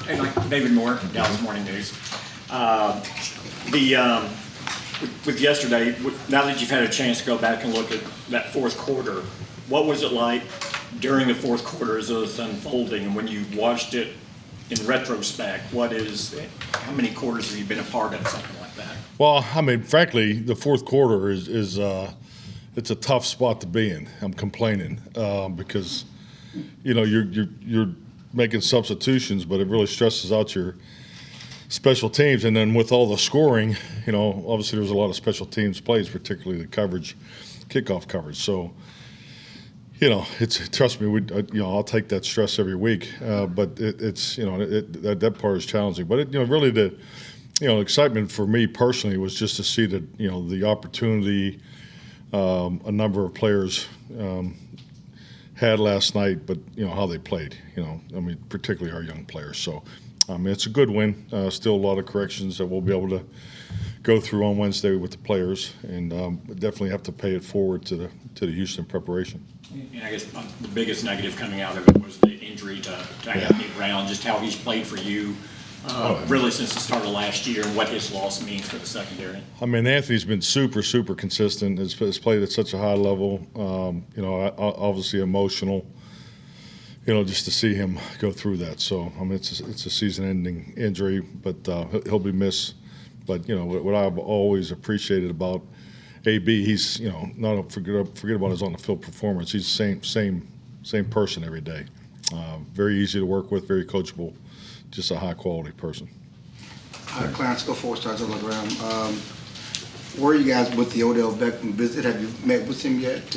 And like David Moore, Dallas Morning News. With yesterday, now that you've had a chance to go back and look at that fourth quarter, what was it like during the fourth quarter as it was unfolding? And when you watched it in retrospect, how many quarters have you been a part of, something like that? Well, I mean, frankly, the fourth quarter is it's a tough spot to be in. I'm complaining because, you're making substitutions, but it really stresses out your special teams. And then with all the scoring, obviously there was a lot of special teams plays, particularly the kickoff coverage. So, trust me, I'll take that stress every week. But that part is challenging. But really the excitement for me personally was just to see that the opportunity a number of players had last night, but how they played. Particularly our young players. So. It's a good win. Still a lot of corrections that we'll be able to go through on Wednesday with the players, and definitely have to pay it forward to the Houston preparation. And I guess the biggest negative coming out of it was the injury to Anthony Brown, just how he's played for you really since the start of last year, and what his loss means for the secondary. Anthony's been super, super consistent. Has played at such a high level. Obviously emotional. Just to see him go through that. So, it's a season-ending injury, but he'll be missed. But, what I've always appreciated about AB, he's, not forget about his on-the-field performance. He's the same person every day. Very easy to work with, very coachable, just a high-quality person. Clarence, go forward, start to look around. Where are you guys with the Odell Beckham visit? Have you met with him yet?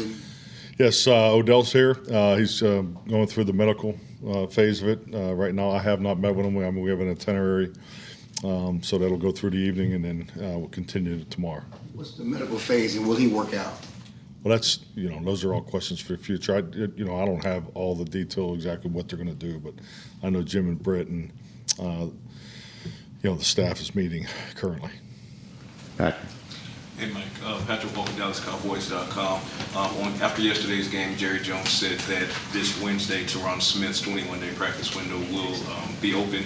Yes, Odell's here. He's going through the medical phase of it right now. I have not met with him. We have an itinerary, so that'll go through the evening, and then we'll continue tomorrow. What's the medical phase, and will he work out? Well, that's those are all questions for the future. I don't have all the detail exactly what they're going to do, but I know Jim and Britt and the staff is meeting currently. Patrick. Hey, Mike. Patrick Walker, DallasCowboys.com. After yesterday's game, Jerry Jones said that this Wednesday, Tyron Smith's 21-day practice window will be open.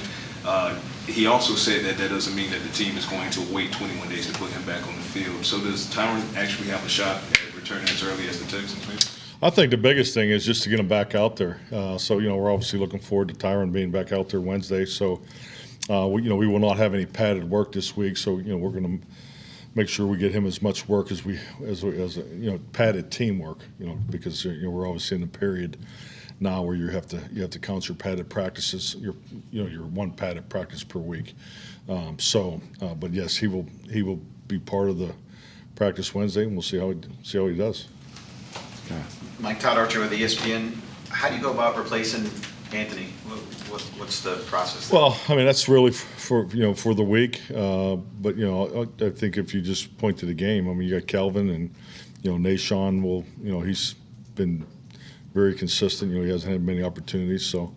He also said that doesn't mean that the team is going to wait 21 days to put him back on the field. So does Tyron actually have a shot at returning as early as the Texans, maybe? I think the biggest thing is just to get him back out there. So, we're obviously looking forward to Tyron being back out there Wednesday. So, we will not have any padded work this week. So, we're going to make sure we get him as much work as padded teamwork, because we're obviously in a period now where you have to count your padded practices, your one padded practice per week. But yes, he will be part of the practice Wednesday, and we'll see how he does. Okay. Mike, Todd Archer with ESPN. How do you go about replacing Anthony? What's the process there? Well, that's really for the week. But I think if you just point to the game, you got Kelvin and Nashawn will he's been very consistent. He hasn't had many opportunities, so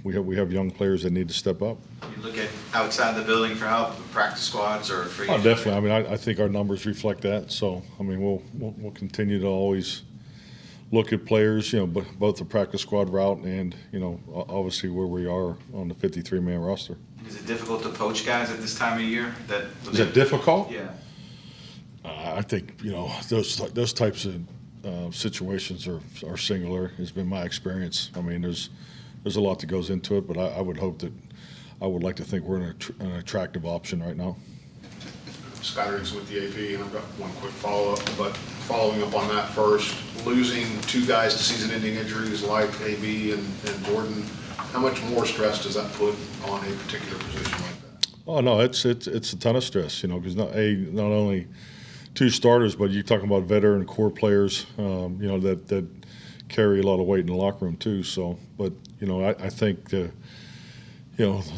we have young players that need to step up. You look at outside the building for help, practice squads or free. Oh, definitely. I think our numbers reflect that. So we'll continue to always look at players, both the practice squad route and, obviously where we are on the 53-man roster. Is it difficult to poach guys at this time of year? Is it difficult? Yeah. I think, those types of situations are singular, has been my experience. There's a lot that goes into it, but I would like to think we're an attractive option right now. Scott Riggs with the AP, and I've got one quick follow-up, but following up on that first, losing two guys to season-ending injuries like AB and Gordon, how much more stress does that put on a particular position like that? Oh, no, it's a ton of stress, because not only two starters, but you're talking about veteran core players, that carry a lot of weight in the locker room too. So, but I think the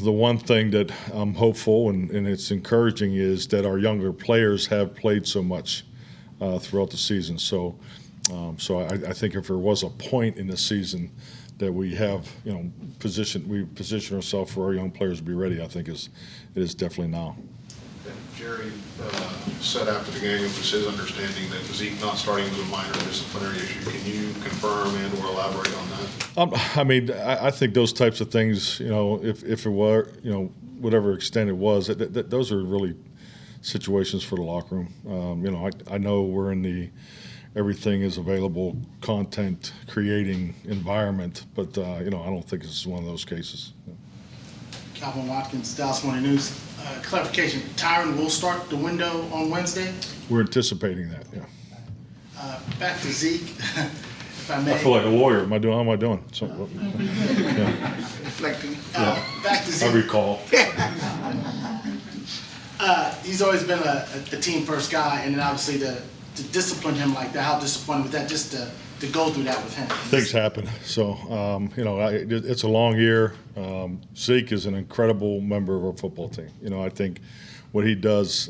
one thing that I'm hopeful and it's encouraging is that our younger players have played so much throughout the season. So I think if there was a point in the season that we have, position ourselves for our young players to be ready, I think it is definitely now. Jerry said after the game, it was his understanding that Zeke not starting was a minor disciplinary issue. Can you confirm and or elaborate on that? I mean, I think those types of things, you know, if it were, you know, whatever extent it was, those are really situations for the locker room. You know, I know we're in the everything is available content creating environment, but you know, I don't think this is one of those cases. Calvin Watkins, Dallas Morning News. Clarification, Tyron will start the window on Wednesday. We're anticipating that, yeah. Back to Zeke, if I may. I feel like a lawyer. How am I doing? So, yeah. Reflecting. Back to I Zeke. recall. He's always been a team-first guy, and then obviously to discipline him like that, how disappointing was that just to go through that with him? Things happen. So, you know, it's a long year. Zeke is an incredible member of our football team. You know, I think what he does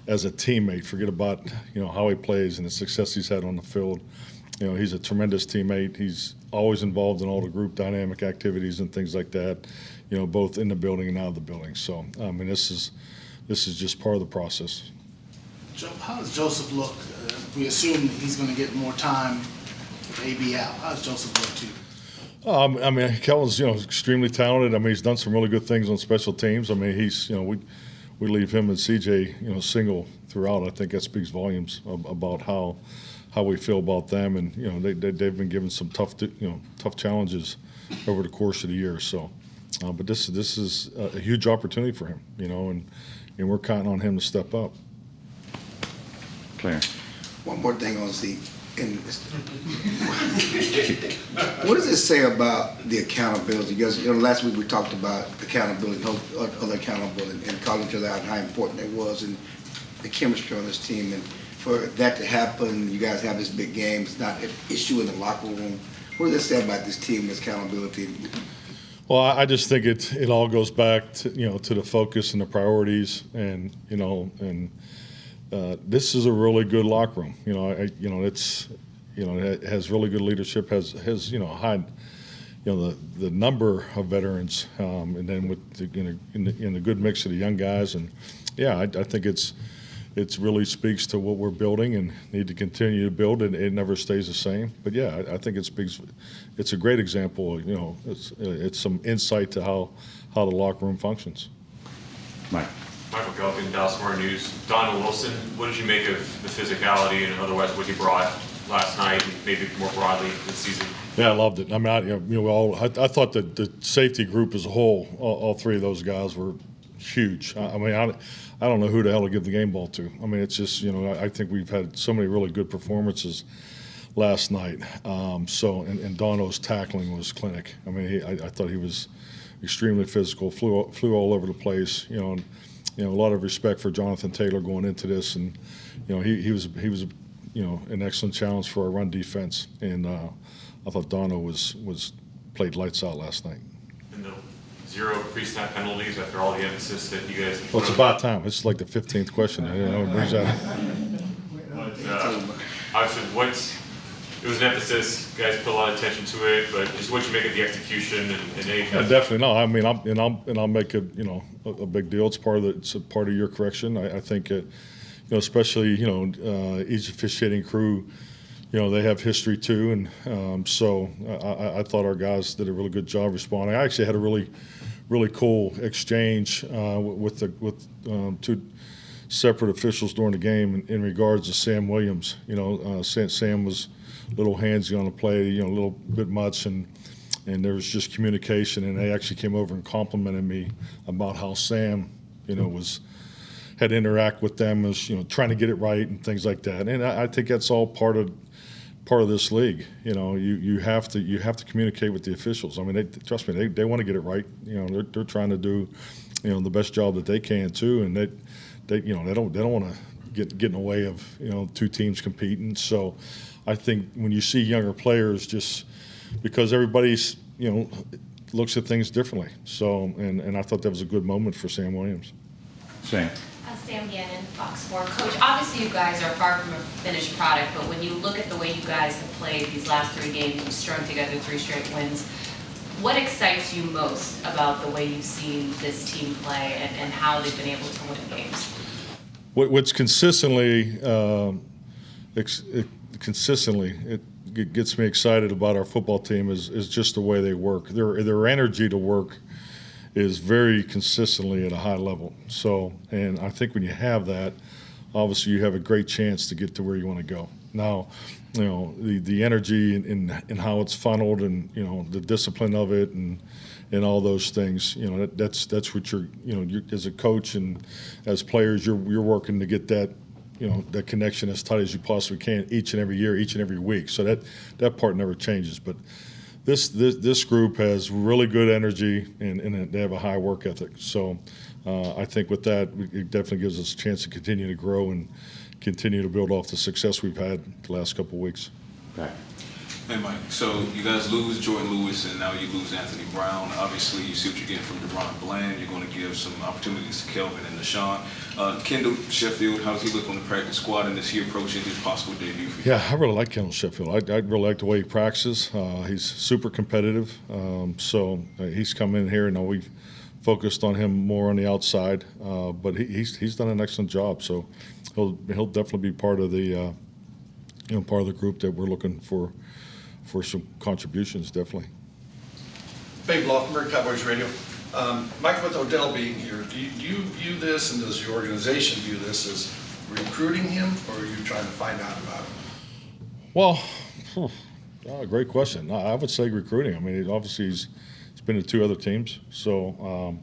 as a teammate, forget about, you know, how he plays and the success he's had on the field. You know, he's a tremendous teammate. He's always involved in all the group dynamic activities and things like that, you know, both in the building and out of the building. So, I mean, this is just part of the process. How does Joseph look? We assume he's going to get more time with AB out. How does Joseph look to you? I mean, Kelvin's, you know, extremely talented. I mean, he's done some really good things on special teams. I mean, he's, you know, we leave him and CJ, you know, single throughout. I think that speaks volumes about how we feel about them. And, you know, they've been given some tough challenges over the course of the year. So, but this is a huge opportunity for him, you know, and we're counting on him to step up. Clear. One more thing on Zeke. What does it say about the accountability? Because, you know, last week we talked about accountability, other accountable, and calling each other out and how important it was, and the chemistry on this team. And for that to happen, you guys have this big game. It's not an issue in the locker room. What does it say about this team, this accountability? Well, I just think it all goes back to, you know, to the focus and the priorities, and, you know, and this is a really good locker room. You know, it's, you know, it has really good leadership, has you know, high, you know, the number of veterans, and then with the, in the good mix of the young guys, and yeah, I think it's really speaks to what we're building and need to continue to build, and it never stays the same. But yeah, I think it speaks. It's a great example. You know, it's some insight to how the locker room functions. Mike. Mike McCarthy, Dallas Morning News. Donald Wilson, what did you make of the physicality and otherwise what he brought last night and maybe more broadly this season? Yeah, I loved it. I mean, I thought that the safety group as a whole, all three of those guys were huge. I mean, I don't know who the hell to give the game ball to. I mean, it's just, you know, I think we've had so many really good performances last night. And Dono's tackling was clinic. I mean, I thought he was extremely physical, flew all over the place, you know, and, you know, a lot of respect for Jonathan Taylor going into this, and you know, he was you know, an excellent challenge for our run defense, and I thought Dono was played lights out last night. And the 0 pre-snap penalties after all the emphasis that you guys. Well, it's about time. It's like the 15th question. You know, it brings out. Obviously, it was an emphasis. Guys put a lot of attention to it, but just what you make of the execution and any. Yeah, definitely no. I mean, I'll make it, you know, a big deal. It's a part of your correction. I think it, you know, especially, you know, each officiating crew, you know, they have history too, and so I thought our guys did a really good job responding. I actually had a really cool exchange with two separate officials during the game in regards to Sam Williams. You know, Sam was a little handsy on the play, you know, a little bit much, and there was just communication, and they actually came over and complimented me about how Sam, you know, had to interact with them as, you know, trying to get it right and things like that. And I think that's all part of this league. You know, you have to communicate with the officials. I mean, trust me, they want to get it right. You know, they're trying to do, you know, the best job that they can too, and they you know, they don't want to get in the way of, you know, two teams competing. So I think when you see younger players, just because everybody's, you know, looks at things differently. So and I thought that was a good moment for Sam Williams. Sam. Sam Gannon, Fox 4. Coach, obviously you guys are far from a finished product, but when you look at the way you guys have played these last 3 games, you've strung together 3 straight wins, What excites you most about the way you've seen this team play and how they've been able to win games? What's consistently, it gets me excited about our football team is just the way they work. Their energy to work is very consistently at a high level. So, and I think when you have that, obviously you have a great chance to get to where you want to go. Now, you know, the energy in how it's funneled, and you know, the discipline of it, and all those things, you know, that's what you're as a coach and as players, you're working to get that, you know, that connection as tight as you possibly can each and every year, each and every week. So that part never changes. But this group has really good energy, and they have a high work ethic. So I think with that, it definitely gives us a chance to continue to grow and continue to build off the success we've had the last couple of weeks. Back. Hey, Mike. So you guys lose Jordan Lewis, and now you lose Anthony Brown. Obviously, you see what you're getting from DeRon Bland. You're going to give some opportunities to Kelvin and Deshaun. Kendall Sheffield, how does he look on the practice squad, and is he approaching his possible debut for you? Yeah, I really like Kendall Sheffield. I really like the way he practices. He's super competitive. So he's come in here, and we've focused on him more on the outside. But he's done an excellent job. So he'll definitely be part of the part of the group that we're looking for some contributions, definitely. Babe Loffenberg, Cowboys Radio. Mike, with Odell being here, do you view this, and does your organization view this as recruiting him, or are you trying to find out about him? Well, great question. I would say recruiting. I mean, obviously he's been to 2 other teams, so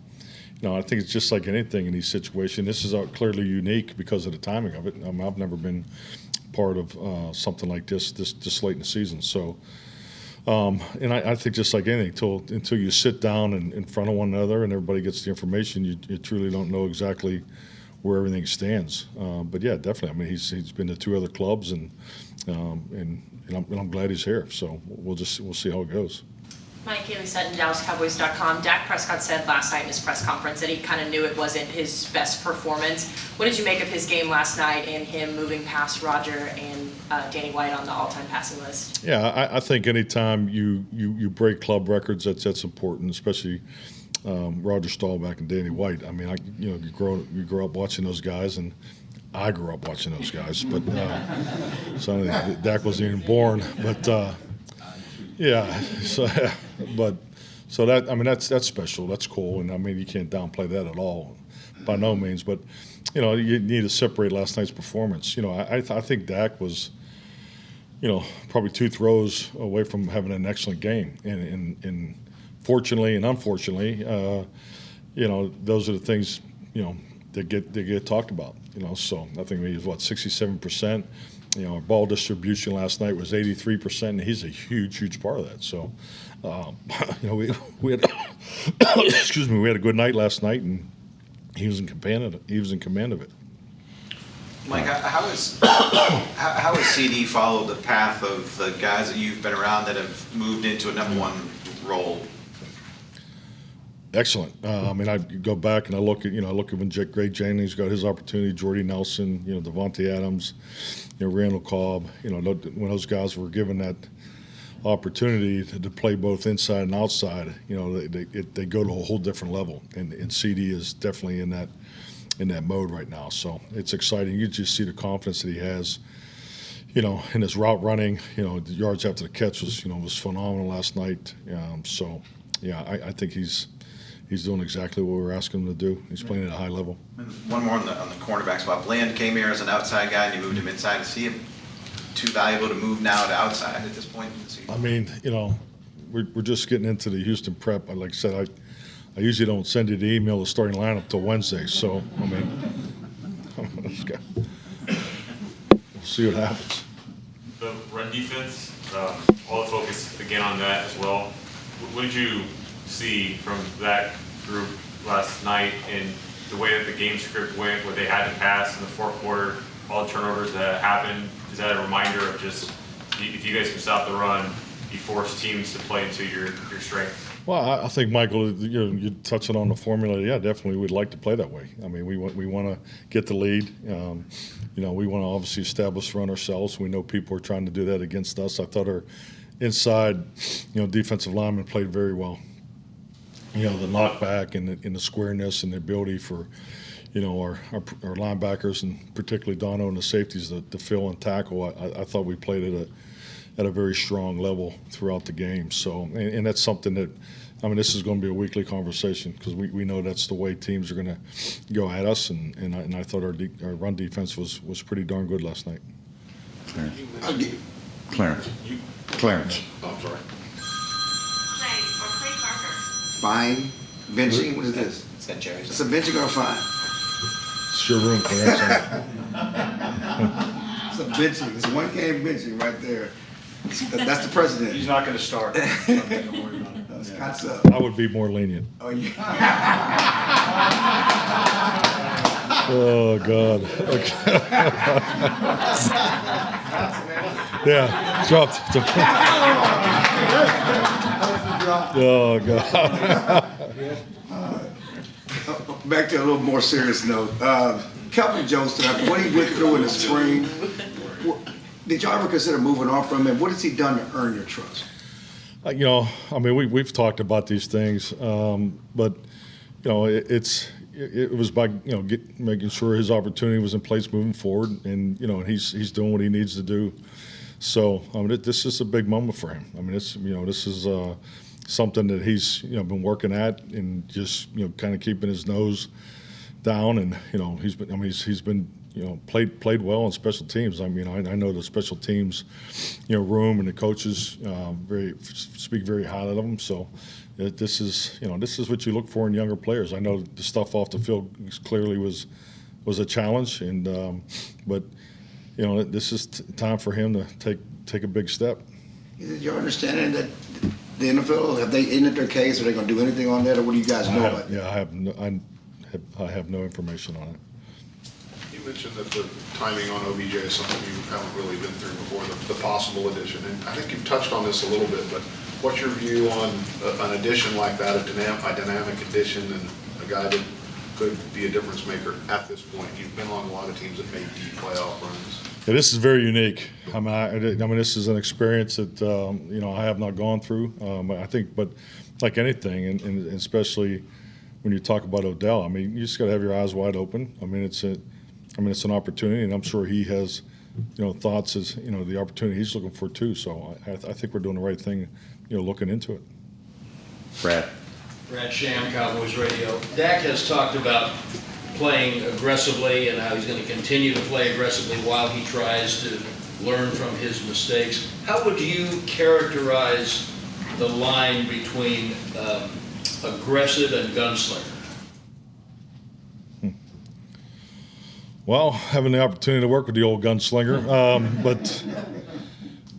I think it's just like anything in these situations. This is clearly unique because of the timing of it. I mean, I've never been part of something like this late in the season. So, and I think just like anything, until you sit down in front of one another and everybody gets the information, you truly don't know exactly where everything stands. But yeah, definitely. I mean, he's been to 2 other clubs, and I'm glad he's here. So we'll see how it goes. Mike, Kaylee Sutton, DallasCowboys.com. Dak Prescott said last night in his press conference that he kind of knew it wasn't his best performance. What did you make of his game last night and him moving past Roger and Danny White on the all-time passing list? Yeah, I think anytime you break club records, that's important, especially Roger Staubach and Danny White. I mean, you grow up watching those guys, and I grew up watching those guys, but so Dak wasn't even born, but. Yeah, so that, I mean, that's special. That's cool, and I mean, you can't downplay that at all, by no means. But you need to separate last night's performance. I think Dak was, probably 2 throws away from having an excellent game, and fortunately and unfortunately, those are the things that get talked about. So I think he was 67%. Our ball distribution last night was 83%, and he's a huge part of that. So, we had excuse me, we had a good night last night, and he was in command of it. Mike, how has CD followed the path of the guys that you've been around that have moved into a number 1 role? Excellent. I mean, I go back and I look at when Greg Jennings got his opportunity, Jordy Nelson, Devontae Adams, Randall Cobb, when those guys were given that opportunity to play both inside and outside, they go to a whole different level, and CD is definitely in that mode right now. So it's exciting. You just see the confidence that he has, in his route running. The yards after the catch was phenomenal last night. So yeah, I think he's doing exactly what we were asking him to do. He's playing at a high level. One more on the cornerback spot. Bland came here as an outside guy, and you moved him inside. Is he too valuable to move now to outside at this point in the season? I mean, we're just getting into the Houston prep. Like I said, I usually don't send you the email the starting lineup till Wednesday. So, I mean, we'll see what happens. The run defense, all the focus again on that as well. What did you see from that group last night and the way that the game script went, where they had to pass in the 4th quarter, all the turnovers that happened? Is that a reminder of just, if you guys can stop the run, you force teams to play into your strength? Well, I think, Michael, you're touching on the formula. Yeah, definitely we'd like to play that way. I mean, we want to get the lead. We want to obviously establish the run ourselves. We know people are trying to do that against us. I thought our inside, defensive linemen played very well. The knockback and the squareness and the ability for, our linebackers and particularly Dono and the safeties to fill and tackle. I thought we played at a very strong level throughout the game. So, and that's something that, this is going to be a weekly conversation because we know that's the way teams are going to go at us. And I thought our run defense was pretty darn good last night. Clarence. Clarence. Oh, I'm sorry. Clay Parker. Fine, benching, what is this? Is that Jerry's? It's a benching or a fine? It's your room, Clarence. It's a benching, it's one game benching right there. That's the president. He's not gonna start. Don't worry about it. Scott's up. I would be more lenient. Oh, yeah. Oh, God. Okay. Yeah, dropped. Oh, God. Back to a little more serious note. Kelvin Joseph, after what he went through in the spring, did y'all ever consider moving on from him? What has he done to earn your trust? We've talked about these things, but it was by making sure his opportunity was in place moving forward, and he's doing what he needs to do. So this is a big moment for him. This is something that he's been working at and just kind of keeping his nose down, and he's been played well on special teams. I know the special teams room and the coaches speak very highly of him. So this is what you look for in younger players. I know the stuff off the field clearly was a challenge, and but this is time for him to take a big step. Is it your understanding that the NFL, have they ended their case? Are they going to do anything on that, or what do you guys know about it? Yeah, I have no information on it. You mentioned that the timing on OBJ is something you haven't really been through before, the possible addition. And I think you've touched on this a little bit, but what's your view on an addition like that, a dynamic addition, and a guy that could be a difference maker at this point? You've been on a lot of teams that made deep playoff runs. Yeah, this is very unique. This is an experience that I have not gone through. I think, but like anything, and especially when you talk about Odell, you just got to have your eyes wide open. It's an opportunity, and I'm sure he has, thoughts as the opportunity he's looking for too. So I think we're doing the right thing, looking into it. Brad Sham, Cowboys Radio. Dak has talked about playing aggressively and how he's going to continue to play aggressively while he tries to learn from his mistakes. How would you characterize the line between aggressive and gunslinger? Well, having the opportunity to work with the old gunslinger, but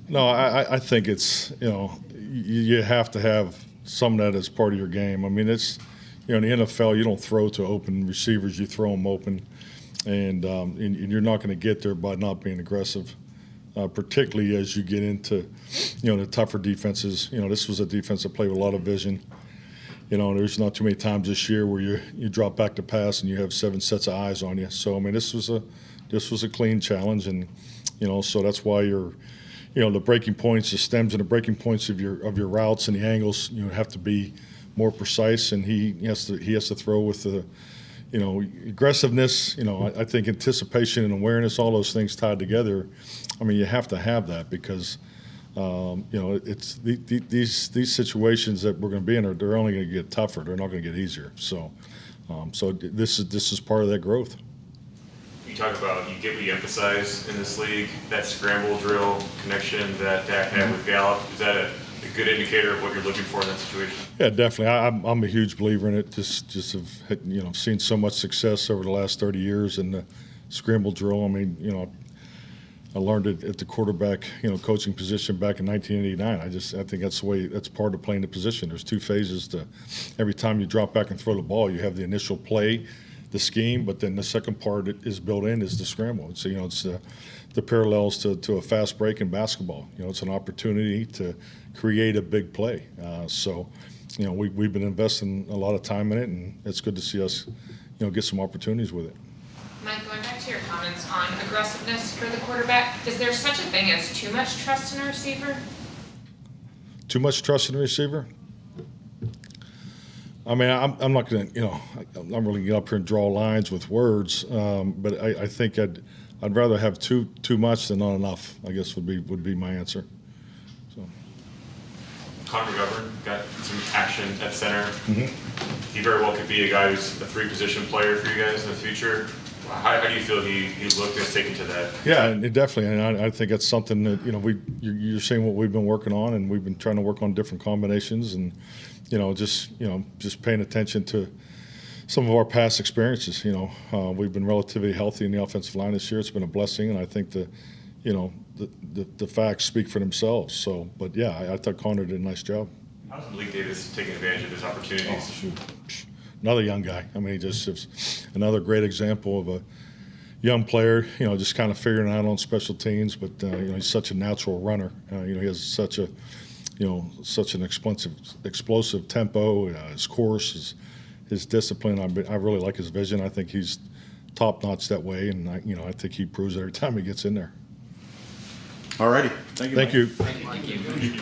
no, I think it's you have to have some of that as part of your game. It's in the NFL you don't throw to open receivers, you throw them open, and you're not going to get there by not being aggressive, particularly as you get into the tougher defenses. This was a defense that played with a lot of vision. There's not too many times this year where you drop back to pass and you have 7 sets of eyes on you. So this was a clean challenge, and so that's why the breaking points, the stems and the breaking points of your routes and the angles have to be more precise, and he has to throw with the aggressiveness. I think anticipation and awareness, all those things tied together. You have to have that because. It's these situations that we're going to be in they're only going to get tougher. They're not going to get easier. So this is part of that growth. You talk about you get what you emphasize in this league, that scramble drill connection that Dak had with Gallup. Is that a good indicator of what you're looking for in that situation? Yeah, definitely. I'm a huge believer in it. Just have seen so much success over the last 30 years in the scramble drill. I learned it at the quarterback, coaching position back in 1989. I think that's part of playing the position. There's 2 phases to every time you drop back and throw the ball. You have the initial play, the scheme, but then the second part that is built in is the scramble. So it's the parallels to a fast break in basketball. It's an opportunity to create a big play. We've been investing a lot of time in it, and it's good to see us, get some opportunities with it. Mike, going back to your comments on aggressiveness for the quarterback, is there such a thing as too much trust in a receiver? too much trust in the receiver. I mean, I'm not going to, I'm not really get up here and draw lines with words, but I think I'd rather have too much than not enough, I guess would be my answer. So. Connor McGovern got some action at center. He very well could be a guy who's a 3-position player for you guys in the future. How do you feel he looked and has taken to that? Yeah, and definitely, and I think that's something that you're seeing what we've been working on, and we've been trying to work on different combinations, and just paying attention to some of our past experiences. We've been relatively healthy in the offensive line this year. It's been a blessing, and I think the facts speak for themselves. So, but yeah, I thought Connor did a nice job. How's Malik Davis taking advantage of his opportunities? Another young guy. I mean, he just is another great example of a young player, just kind of figuring it out on special teams. But, he's such a natural runner. He has such an explosive tempo. His course, his discipline. I really like his vision. I think he's top-notch that way. And, I think he proves it every time he gets in there. All righty. Thank you. Thank you.